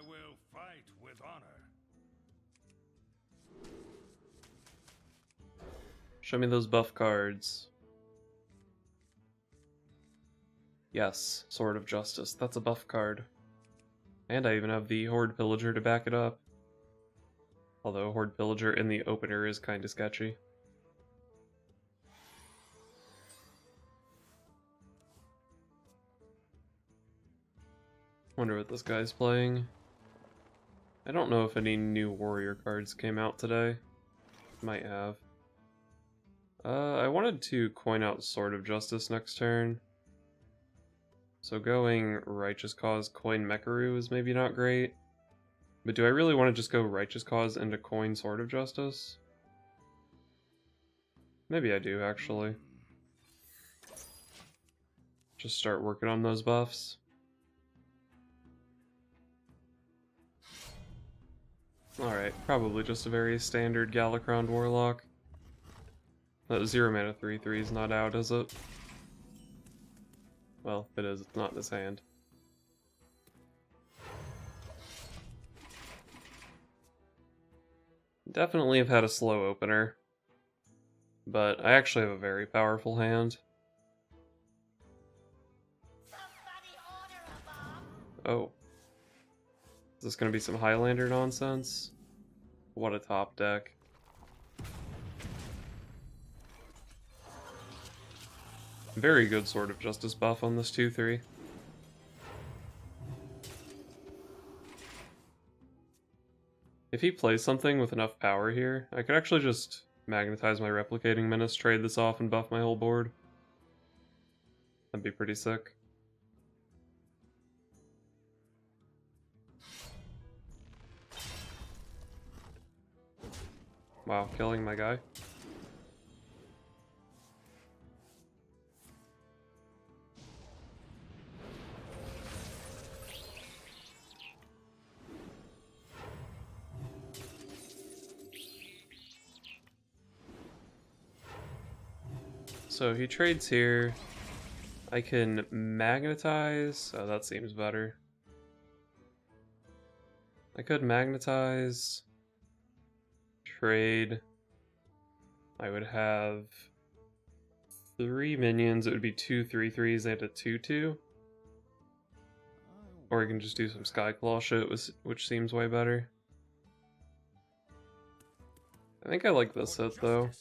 will fight with honor. Show me those buff cards. Yes, Sword of Justice. That's a buff card. And I even have the Horde Pillager to back it up. Although Horde Pillager in the opener is kinda sketchy. Wonder what this guy's playing. I don't know if any new warrior cards came out today. Might have. I wanted to coin out Sword of Justice next turn. So going Righteous Cause, coin Mekaru is maybe not great. But do I really want to just go Righteous Cause into coin Sword of Justice? Maybe I do, actually. Just start working on those buffs. Alright, probably just a very standard Galakrond Warlock. That 0 mana 3/3 is not out, is it? Well, if it is, it's not in his hand. Definitely have had a slow opener. But I actually have a very powerful hand. Oh. Is this going to be some Highlander nonsense? What a top deck. Very good Sword of Justice buff on this 2/3. If he plays something with enough power here, I could actually just magnetize my Replicating Menace, trade this off, and buff my whole board. That'd be pretty sick. Wow, killing my guy. So he trades here. I can magnetize. Oh, that seems better. I could magnetize. Trade. I would have 3 minions. It would be 2 3/3s and a 2/2. Or I can just do some Skyclaw shit, which seems way better. I think I like this set though.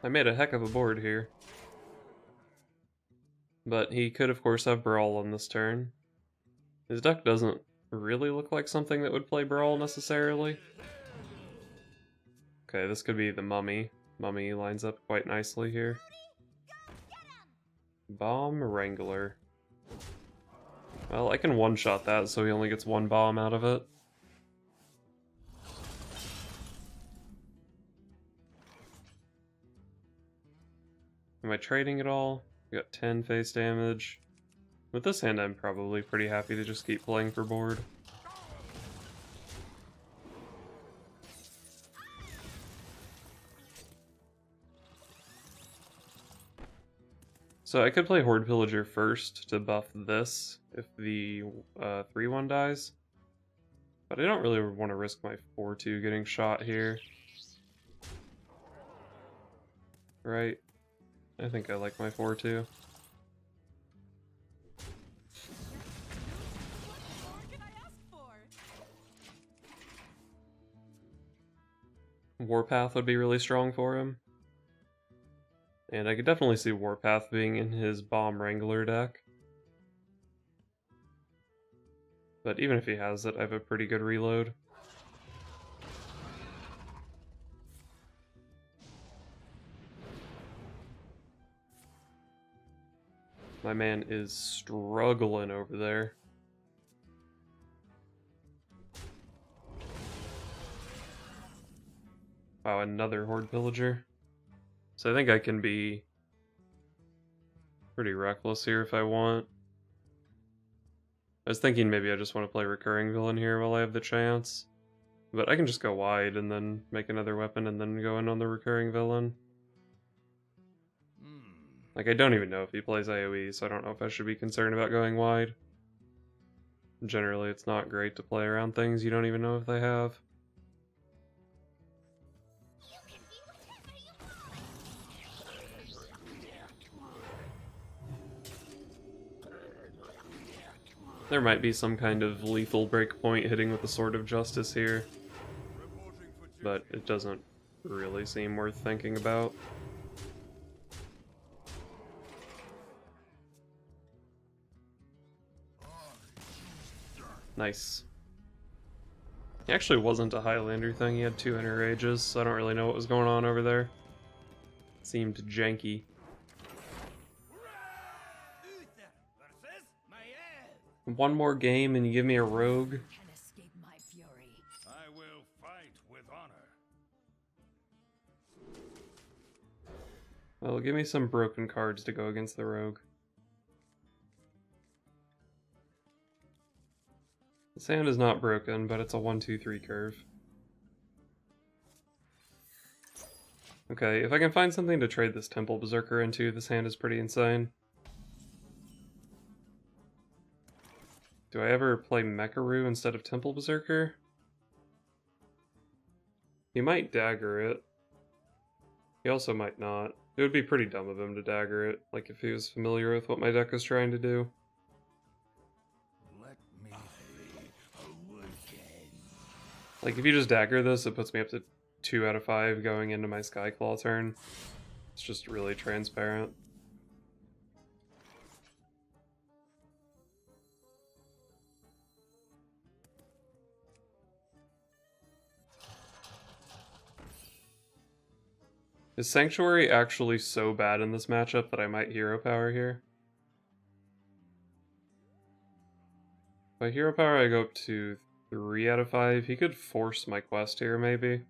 I made a heck of a board here. But he could of course have Brawl on this turn. His deck doesn't really look like something that would play Brawl necessarily. Okay, this could be the Mummy. Mummy lines up quite nicely here. Bomb Wrangler. Well, I can one-shot that so he only gets 1 bomb out of it. Am I trading at all? We got 10 face damage. With this hand, I'm probably pretty happy to just keep playing for board. So I could play Horde Pillager first to buff this if the 3/1 dies. But I don't really want to risk my 4/2 getting shot here. Right? I think I like my 4/2. Warpath would be really strong for him. And I could definitely see Warpath being in his Bomb Wrangler deck. But even if he has it, I have a pretty good reload. My man is struggling over there. Wow, another Horde Pillager. So I think I can be pretty reckless here if I want. I was thinking maybe I just want to play recurring villain here while I have the chance. But I can just go wide and then make another weapon and then go in on the recurring villain. Like, I don't even know if he plays AoE, so I don't know if I should be concerned about going wide. Generally, it's not great to play around things you don't even know if they have. There might be some kind of lethal breakpoint hitting with the Sword of Justice here, but it doesn't really seem worth thinking about. Nice. He actually wasn't a Highlander thing, he had 2 inner rages, so I don't really know what was going on over there. It seemed janky. One more game and you give me a rogue? Can escape my fury. I will fight with honor. Well, give me some broken cards to go against the rogue. The sand is not broken, but it's a 1-2-3 curve. Okay, if I can find something to trade this Temple Berserker into, this hand is pretty insane. Do I ever play Mecharoo instead of Temple Berserker? He might dagger it. He also might not. It would be pretty dumb of him to dagger it, like if he was familiar with what my deck was trying to do. Let me awaken. Like, if you just dagger this, it puts me up to 2 out of 5 going into my Skyclaw turn. It's just really transparent. Is Sanctuary actually so bad in this matchup that I might Hero Power here? If I Hero Power, I go up to 3 out of 5. He could force my quest here, maybe.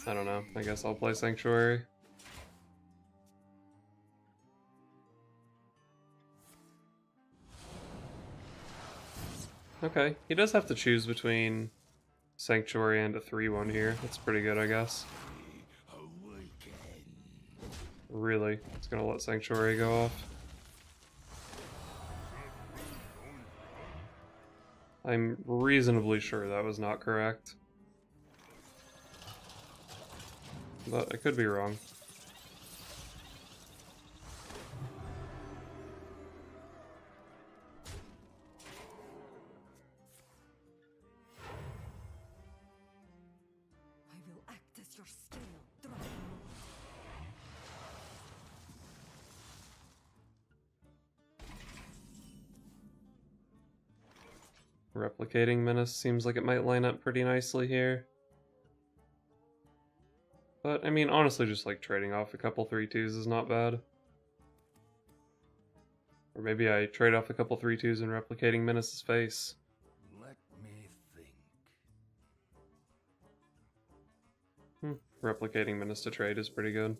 I don't know. I guess I'll play Sanctuary. Okay, he does have to choose between Sanctuary and a 3-1 here. That's pretty good, I guess. Really? It's gonna let Sanctuary go off. I'm reasonably sure that was not correct. But I could be wrong. I will act as your scale throughout. Replicating Menace seems like it might line up pretty nicely here. But, I mean, honestly, just like trading off a couple 3-2s is not bad. Or maybe I trade off a couple 3-2s and Replicating Menace's face. Let me think. Replicating Menace to trade is pretty good.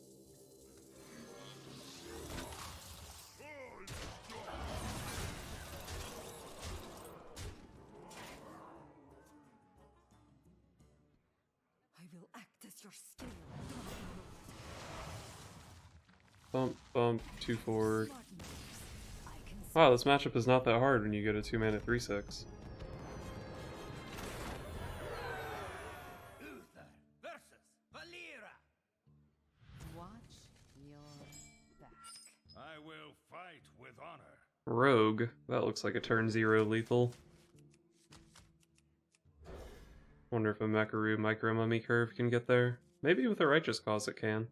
I will act as your scale. Bump, bump, 2-4. I can Wow, this matchup is not that hard when you get a 2-mana 3-6. Uther versus Valera. watch your back. I will fight with honor. Rogue. That looks like a turn 0 lethal. Wonder if a Mecharoo Micro Mummy curve can get there. Maybe with a Righteous Cause it can.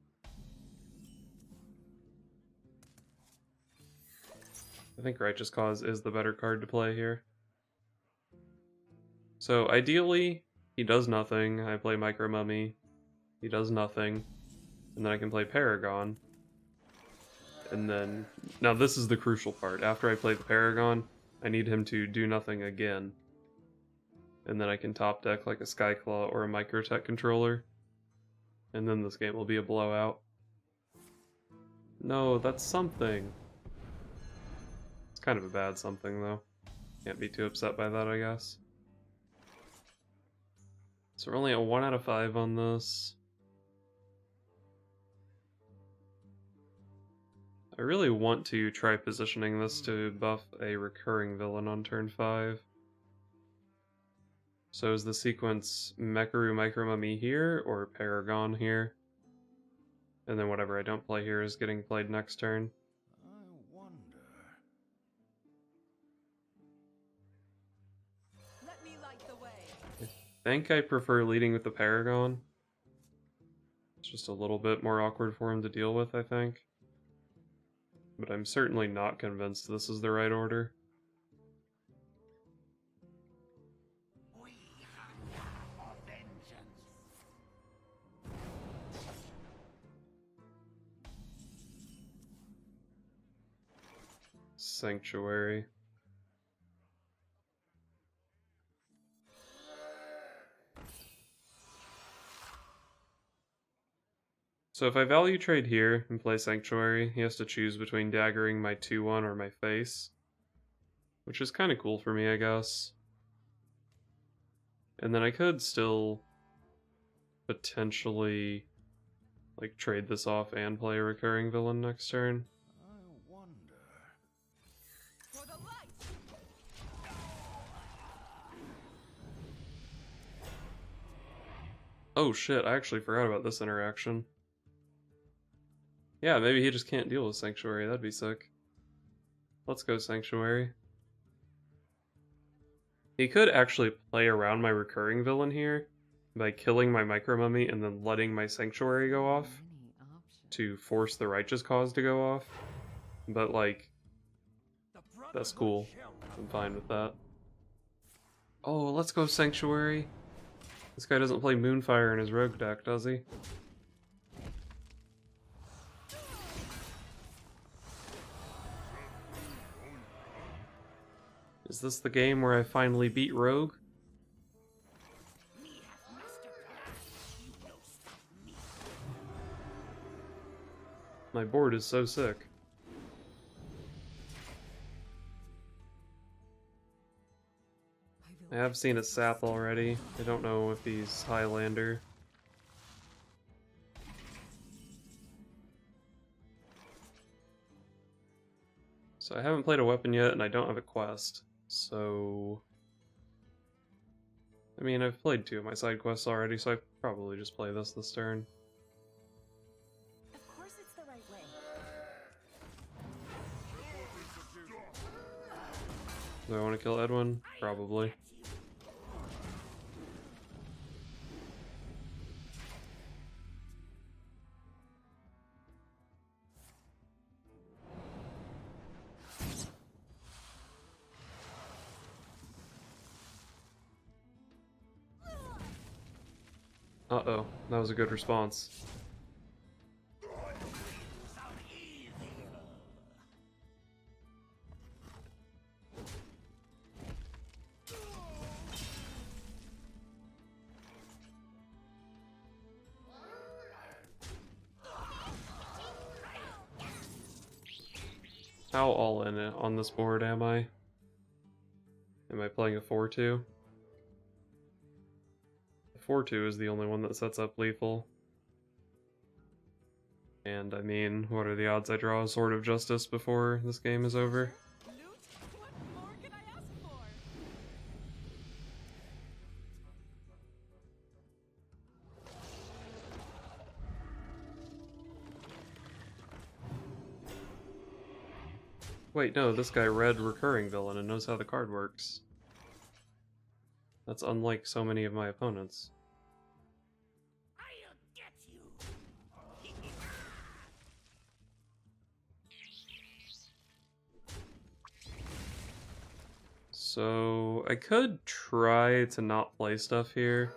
I think Righteous Cause is the better card to play here. So ideally, he does nothing, I play Micro Mummy. He does nothing. And then I can play Paragon. And then... Now this is the crucial part. After I play the Paragon, I need him to do nothing again. And then I can top deck like a Skyclaw or a Microtech controller. And then this game will be a blowout. No, that's something. kind of a bad something, though. Can't be too upset by that, I guess. So we're only at 1 out of 5 on this. I really want to try positioning this to buff a recurring villain on turn 5. So is the sequence Mekaru Micromummy here, or Paragon here? And then whatever I don't play here is getting played next turn. I wonder. Let me light the way. I think I prefer leading with the Paragon. It's just a little bit more awkward for him to deal with, I think. But I'm certainly not convinced this is the right order. We hunger for vengeance. Sanctuary. So if I value trade here and play Sanctuary, he has to choose between daggering my 2/1 or my face. Which is kind of cool for me, I guess. And then I could still potentially like trade this off and play a recurring villain next turn. I wonder. For the light. Oh shit, I actually forgot about this interaction. Yeah, maybe he just can't deal with Sanctuary, that'd be sick. Let's go Sanctuary. He could actually play around my recurring villain here by killing my Micromummy and then letting my Sanctuary go off to force the Righteous Cause to go off. But like, that's cool. I'm fine with that. Oh, let's go Sanctuary. This guy doesn't play Moonfire in his rogue deck, does he? Is this the game where I finally beat Rogue? My board is so sick. I have seen a Sath already. I don't know if he's Highlander. So I haven't played a weapon yet, and I don't have a quest. So... I mean, I've played 2 of my side quests already, so I probably just play this turn. Of course it's the right way. Do I want to kill Edwin? Probably. Uh-oh, that was a good response. How all in it on this board am I? Am I playing a 4-2? 4-2 is the only one that sets up lethal. And I mean, what are the odds I draw a Sword of Justice before this game is over? Loot? What more can I ask for? Wait, no, this guy read Recurring Villain and knows how the card works. That's unlike so many of my opponents. I'll get you. So I could try to not play stuff here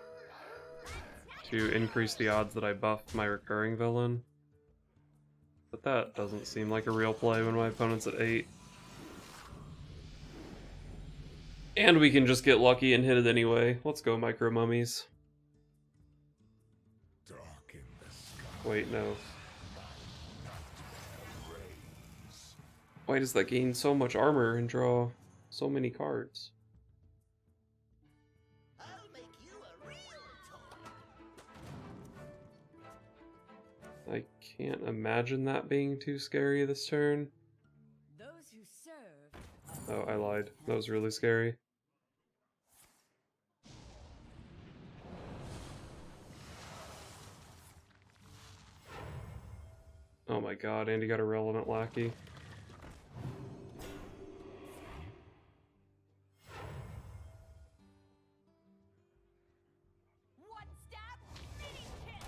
to increase the odds that I buff my Recurring Villain. But that doesn't seem like a real play when my opponent's at 8. And we can just get lucky and hit it anyway. Let's go, Micro Mummies. Dark in the sky. Wait, no. Rays. Why does that gain so much armor and draw so many cards? I'll make you a real toy. I can't imagine that being too scary this turn. Those who serve. Oh, I lied. That was really scary. Oh my god, Andy got a relevant lackey. One stab, finish him.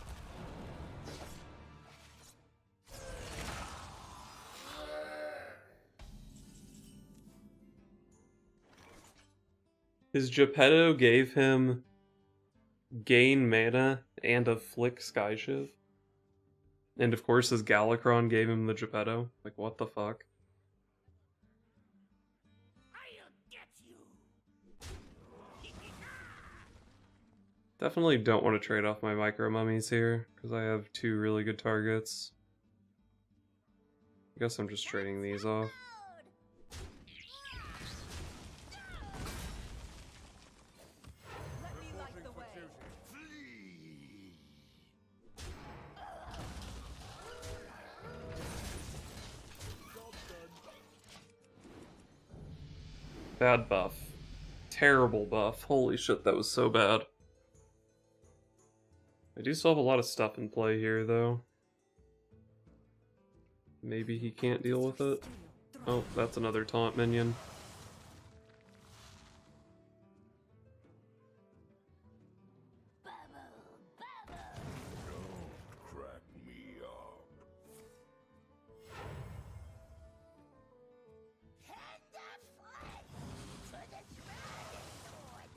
His Geppetto gave him gain mana and a flick sky shiv. And of course his Galakrond gave him the Geppetto. Like, what the fuck? I'll get you. Definitely don't want to trade off my micro mummies here, because I have two really good targets. I guess I'm just trading these off. Let me light the way. Flee. Bad buff. Terrible buff. Holy shit, that was so bad. I do still have a lot of stuff in play here, though. Maybe he can't deal with it. Oh, that's another taunt minion. Don't crack me up. Hand the flesh for the dragon sword.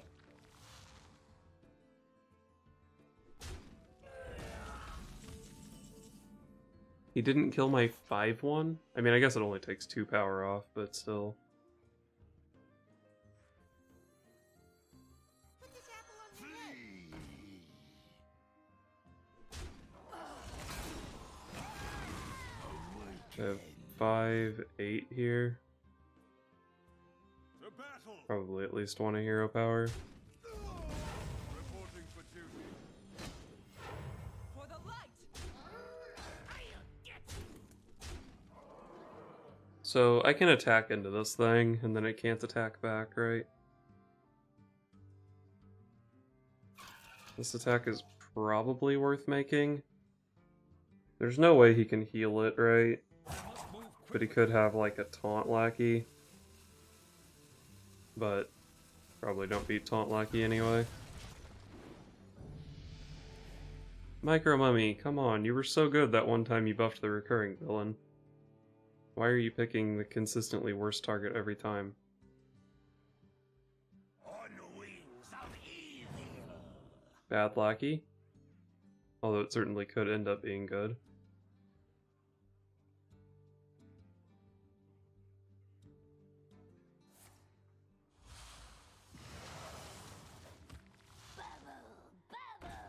He didn't kill my 5/1? I mean, I guess it only takes 2 power off, but still. Put this apple on the Flee. I have 5, 8 here. The battle. Probably at least one a hero power. Reporting for duty. for the light. I'll get you. So I can attack into this thing, and then it can't attack back, right? This attack is probably worth making. There's no way he can heal it, right? But he could have like a taunt lackey. But probably don't beat taunt lackey anyway. Micro Mummy, come on, you were so good that one time you buffed the recurring villain. Why are you picking the consistently worst target every time? On wings of evil. Bad lackey? Although it certainly could end up being good.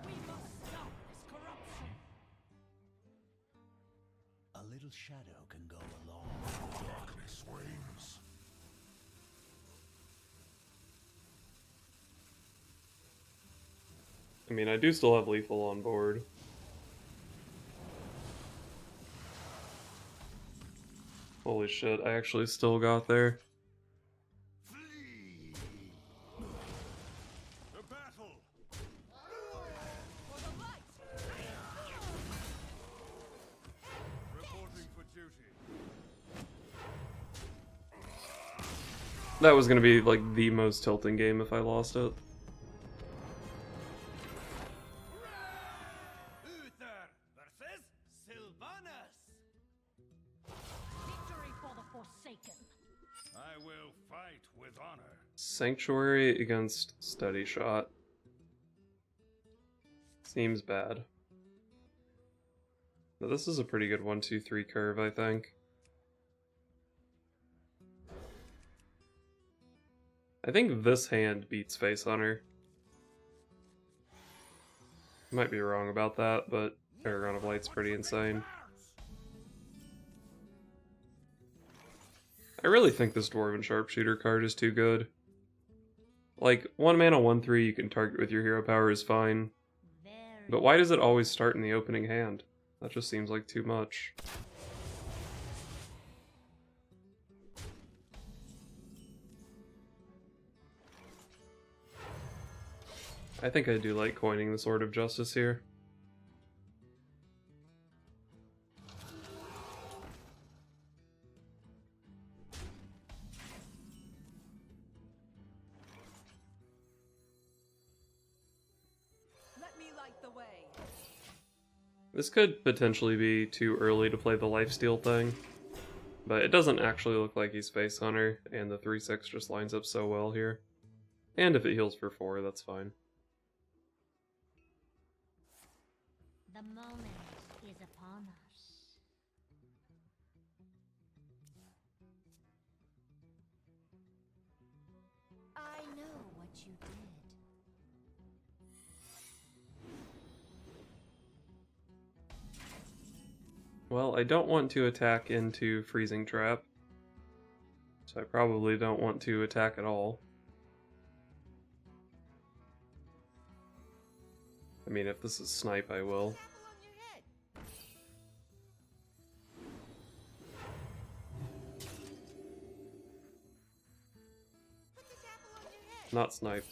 We must stop this corruption. A little shadow can go along with darkness wings. I mean, I do still have lethal on board. Holy shit, I actually still got there. Flee. The battle. For the light. Reporting for duty. That was gonna be like the most tilting game if I lost it. Uther versus Sylvanas. Victory for the Forsaken. I will fight with honor. Sanctuary against Steady Shot. Seems bad. But this is a pretty good 1-2-3 curve, I think. I think this hand beats Face Hunter. Might be wrong about that, but Paragon of Light's pretty insane. I really think this Dwarven Sharpshooter card is too good. Like, 1 mana 1/3 you can target with your hero power is fine. Very But why does it always start in the opening hand? That just seems like too much. I think I do like coining the Sword of Justice here. Let me light the way. This could potentially be too early to play the lifesteal thing, but it doesn't actually look like he's Face Hunter, and the 3/6 just lines up so well here. And if it heals for 4, that's fine. The moment is upon us. I know what you did. Well, I don't want to attack into Freezing Trap, so I probably don't want to attack at all. I mean, if this is Snipe, I will. Not Snipe.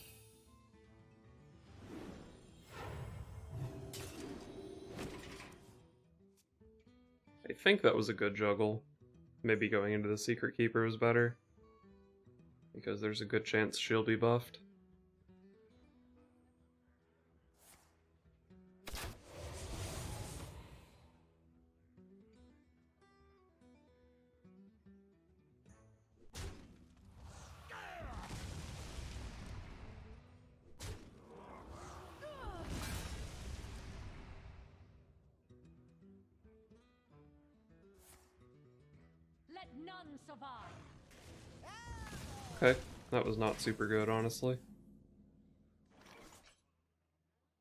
I think that was a good juggle. Maybe going into the Secret Keeper was better, because there's a good chance she'll be buffed. Let none survive. Okay, that was not super good, honestly.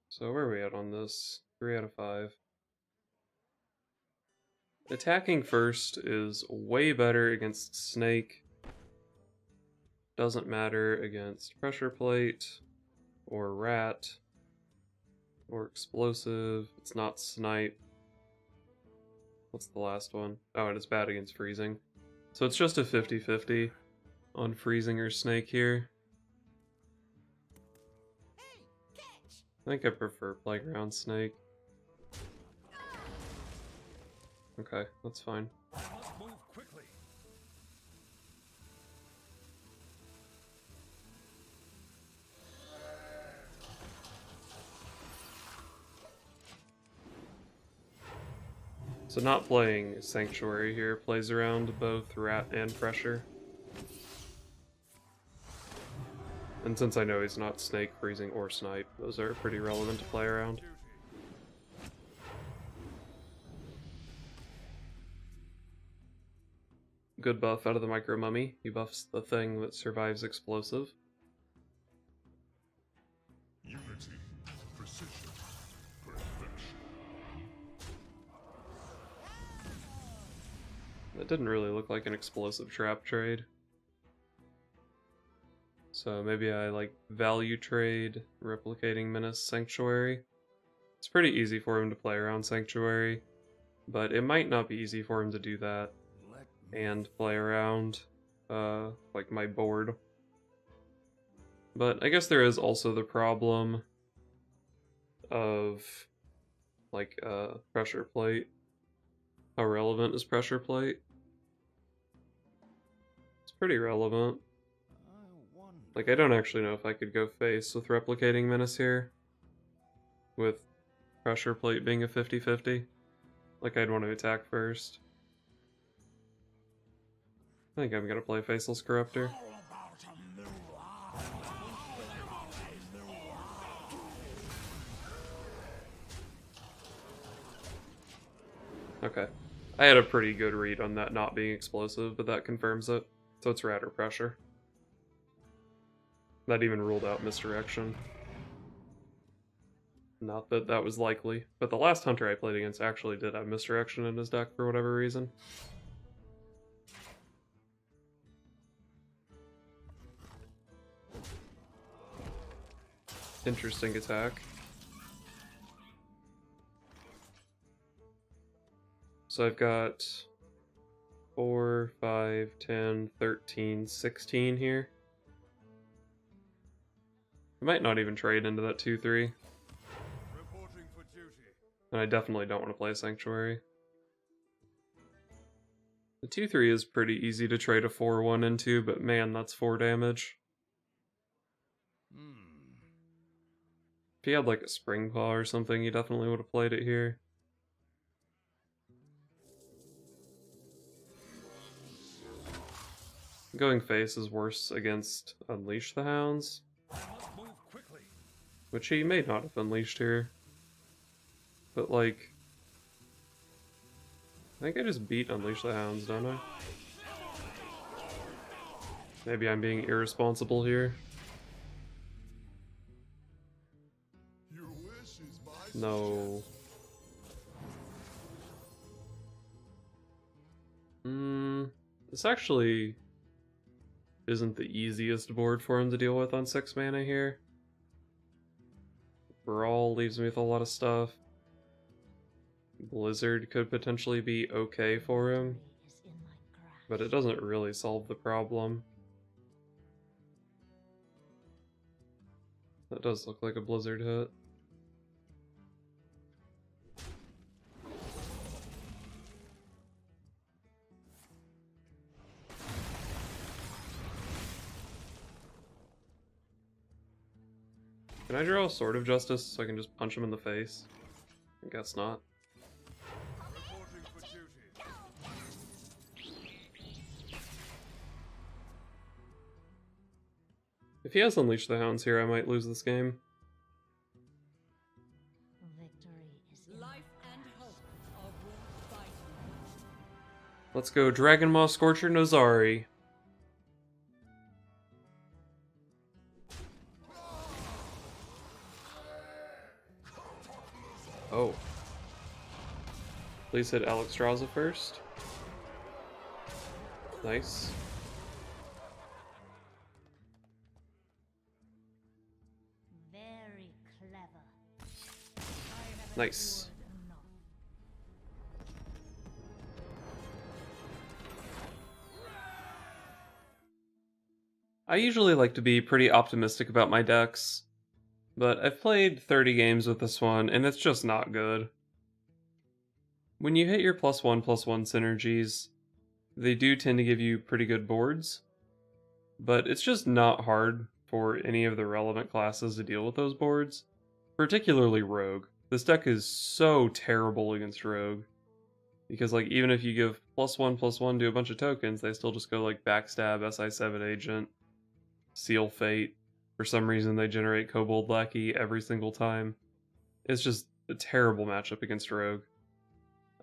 So where are we at on this? 3 out of 5. Attacking first is way better against Snake. Doesn't matter against Pressure Plate, or Rat, or Explosive. It's not Snipe. What's the last one? Oh, and it's bad against Freezing. So it's just a 50-50 on Freezing or Snake here. I think I prefer Playground Snake. Okay, that's fine. Must move quickly. So not playing Sanctuary here plays around both Rat and Pressure. And since I know he's not Snake, Freezing, or Snipe, those are pretty relevant to play around. Good buff out of the Micro Mummy. He buffs the thing that survives Explosive. Unity, precision, perfection. That didn't really look like an Explosive trap trade. So maybe I like value trade Replicating Menace Sanctuary. It's pretty easy for him to play around Sanctuary, but it might not be easy for him to do that and play around like my board. But I guess there is also the problem of like Pressure Plate. How relevant is Pressure Plate? It's pretty relevant. Like, I don't actually know if I could go face with Replicating Menace here, with Pressure Plate being a 50-50. Like, I'd want to attack first. I think I'm gonna play Faceless Corruptor. Okay. I had a pretty good read on that not being explosive, but that confirms it. So it's Rat or Pressure. That even ruled out Misdirection. Not that that was likely, but the last Hunter I played against actually did have Misdirection in his deck for whatever reason. interesting attack. So I've got 4, 5, 10, 13, 16 here. I might not even trade into that 2-3. Reporting for duty. And I definitely don't want to play Sanctuary. The 2-3 is pretty easy to trade a 4-1 into, but man, that's 4 damage. If he had like a Spring Paw or something, he definitely would have played it here. Going face is worse against Unleash the Hounds, I must move quickly. which he may not have unleashed here. But like, I think I just beat Unleash the Hounds, don't I? Maybe I'm being irresponsible here. Your wish is my No. This actually isn't the easiest board for him to deal with on 6 mana here. Brawl leaves me with a lot of stuff. Blizzard could potentially be okay for him, but it doesn't really solve the problem. That does look like a Blizzard hit. Can I draw a Sword of Justice so I can just punch him in the face? I guess not. reporting for duty. If he has Unleash the Hounds here, I might lose this game. Victory is Life and hope are worth fighting. Let's go Dragon Maw Scorcher Nozari. Oh. Please hit Alexstrasza first. Nice. very clever. Nice. I usually like to be pretty optimistic about my decks, but I've played 30 games with this one, and it's just not good. When you hit your +1/+1 synergies, they do tend to give you pretty good boards, but it's just not hard for any of the relevant classes to deal with those boards, particularly Rogue. This deck is so terrible against Rogue, because like even if you give +1/+1 to a bunch of tokens, they still just go like Backstab, SI7 Agent, Seal Fate. For some reason they generate Kobold Lackey every single time. It's just a terrible matchup against Rogue.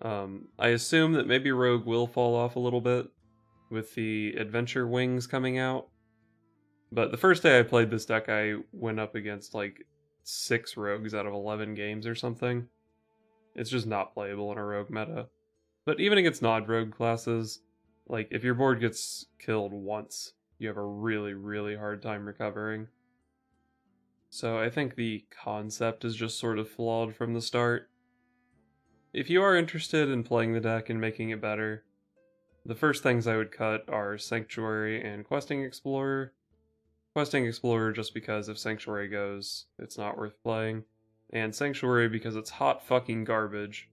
I assume that maybe Rogue will fall off a little bit with the Adventure Wings coming out. But the first day I played this deck, I went up against like 6 Rogues out of 11 games or something. It's just not playable in a Rogue meta. But even against non-Rogue classes, like if your board gets killed once, you have a really, really hard time recovering. So I think the concept is just sort of flawed from the start. If you are interested in playing the deck and making it better, the first things I would cut are Sanctuary and Questing Explorer. Questing Explorer just because if Sanctuary goes, it's not worth playing. And Sanctuary because it's hot fucking garbage.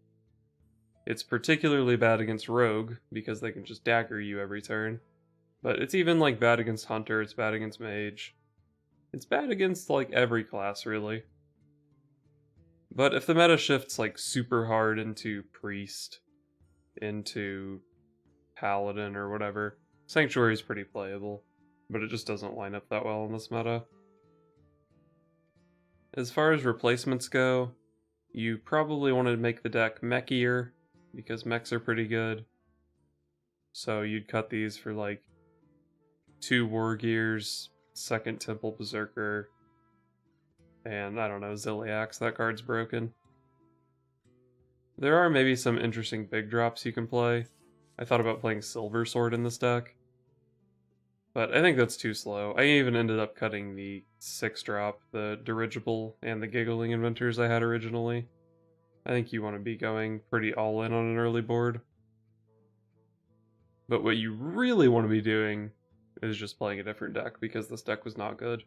It's particularly bad against Rogue because they can just dagger you every turn. But it's even like bad against Hunter, it's bad against Mage. It's bad against like every class really. But if the meta shifts like super hard into Priest, into Paladin or whatever, Sanctuary is pretty playable, but it just doesn't line up that well in this meta. As far as replacements go, you probably want to make the deck mechier, because mechs are pretty good. So you'd cut these for like 2 War Gears, 2nd Temple Berserker, and I don't know, Ziliax, that card's broken. There are maybe some interesting big drops you can play. I thought about playing Silver Sword in this deck. But I think that's too slow. I even ended up cutting the 6-drop, the dirigible, and the giggling inventors I had originally. I think you want to be going pretty all in on an early board. But what you really want to be doing is just playing a different deck, because this deck was not good.